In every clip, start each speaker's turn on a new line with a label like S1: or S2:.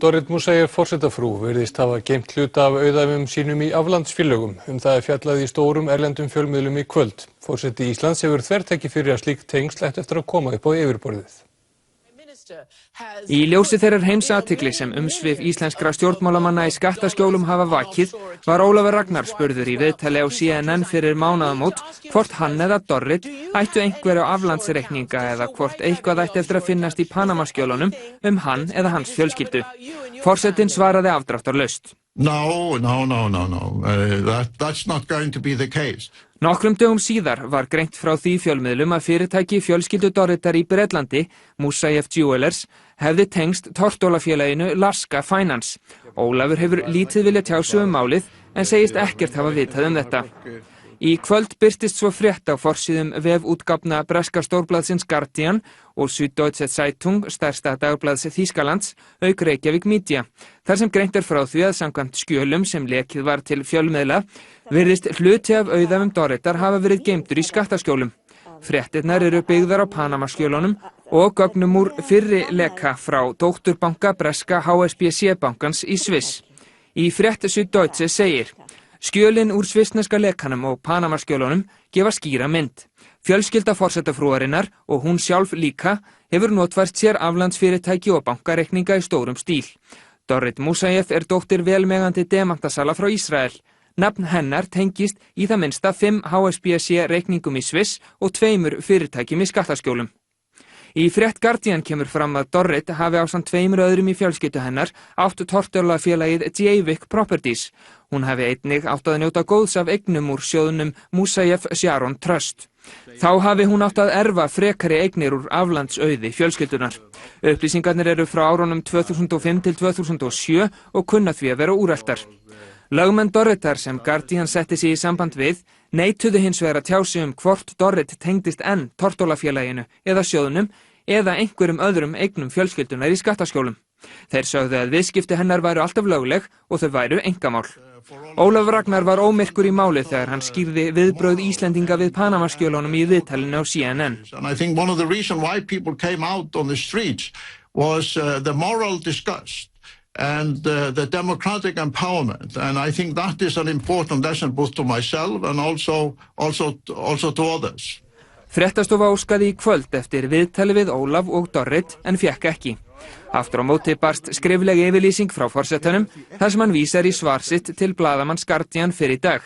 S1: Dorrit Moussaieff forsetafrú virðist hafa geymt hluta af auðæfum sínum í aflandsfélögum. Það er fjallað í stórum erlendum fjölmiðlum í kvöld. Forseti Íslands hefur þvertekið fyrir að slík tengsl ættu eftir að koma upp á yfirborðið.
S2: Í ljósi þeirrar heimsathygli sem umsvif íslenskra stjórnmálamanna í skattaskjólum hafa vakið var Ólafur Ragnar spurður í viðtali á CNN fyrir mánaðamót hvort hann eða Dorrit ættu einhverja aflandsreikninga eða hvort eitthvað ætti eftir að finnast í Panamaskjólunum hann eða hans fjölskyldu. Forsetinn svaraði afdráttarlaust.
S3: No. That's not going to be the case.
S2: Nokkrum dögum síðar var greint frá því fjölmiðlum að fyrirtæki fjölskyldu Dorritar í Bretlandi, Moussaieff Jewelers, hefði tengst tortólafélaginu Laska Finance. Ólafur hefur lítið viljað tjá sig málið en segist ekkert hafa vitað þetta. Í kvöld birtist svo frétt á forsíðum vefútgáfna breska stórblaðsins Guardian og Süddeutsche Zeitung, stærsta dagblaðs Þýskalands, auk Reykjavík Media. Þar sem greint frá því að samkvæmt skjölum sem lekið var til fjölmiðla, virðist hluti af auðæfum Dorritar hafa verið geymdur í skattaskjólum. Fréttirnar eru byggðar á Panamaskjölunum og gögnum úr fyrri leka frá dótturbanka breska HSBC bankans í Sviss. Í frétt Süddeutsche segir: skjölin úr svissneska lekanum og Panamaskjölunum gefa skýra mynd. Fjölskylda forsetafrúarinnar og hún sjálf líka hefur notfært sér aflandsfyrirtæki og bankareikninga í stórum stíl. Dorrit Moussaieff er dóttir velmegandi demantasala frá Ísrael. Nafn hennar tengist í það minnsta 5 HSBC reikningum í Sviss og 2 fyrirtækjum í skattaskjólum. Í frétt Guardian kemur fram að Dorrit hafi ásamt 2 öðrum í fjölskyldu hennar átt tortólafélagið Jaywick Properties. Hún hafi einnig átt að njóta góðs af eignum úr sjóðnum Moussaieff Sharon Trust. Þá hafi hún átt að erfa frekari eignir úr aflandsauði fjölskyldunar. Upplýsingarnir eru frá árunum 2005 til 2007 og kunna því að vera úreltar. Lögmenn Dorritar sem Guardian setti sig í samband við neituðu hins vegar að tjá sig hvort Dorrit tengdist enn tortólafélaginu eða sjóðnum eða einhverjum öðrum eignum fjölskyldunar í skattaskjólum. Þeir sögðu að viðskipti hennar væru alltaf lögleg og þau væru einkamál. Ólafur Ragnar var ómyrkur í máli þegar hann skýrði viðbrögð Íslendinga við Panamaskjölunum í viðtalinu á CNN.
S3: And I think one of the reasons why people came out on the streets was the moral disgust and the democratic empowerment, and I think that is an important lesson both to myself and also to others.
S2: Fréttastofa óskaði í kvöld eftir viðtali við Ólaf og Dorrit en fékk ekki. Aftur á móti barst skrifleg yfirlýsing frá forsetanum þar sem hann vísar í svar sitt til blaðamanns Guardian fyrr í dag.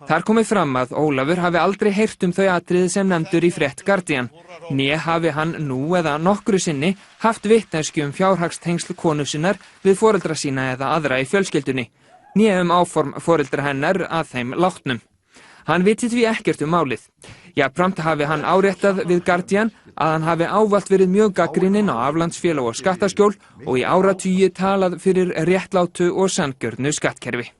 S2: Þar komi fram að Ólafur hafi aldrei heyrt þau atriði sem nefndur í frétt Guardian, né hafi hann nú eða nokkru sinni haft vitneskju fjárhagstengsl konu sinnar við foreldra sína eða aðra í fjölskyldunni, né áform foreldra hennar að þeim látnum. Hann viti því ekkert málið. Jafnframt hafi hann áréttað við Guardian að hann hafi ávallt verið mjög gagnrýninn á aflandsfélög og skattaskjól og í áratugi talað fyrir réttlátu og sanngjörnu skattkerfi.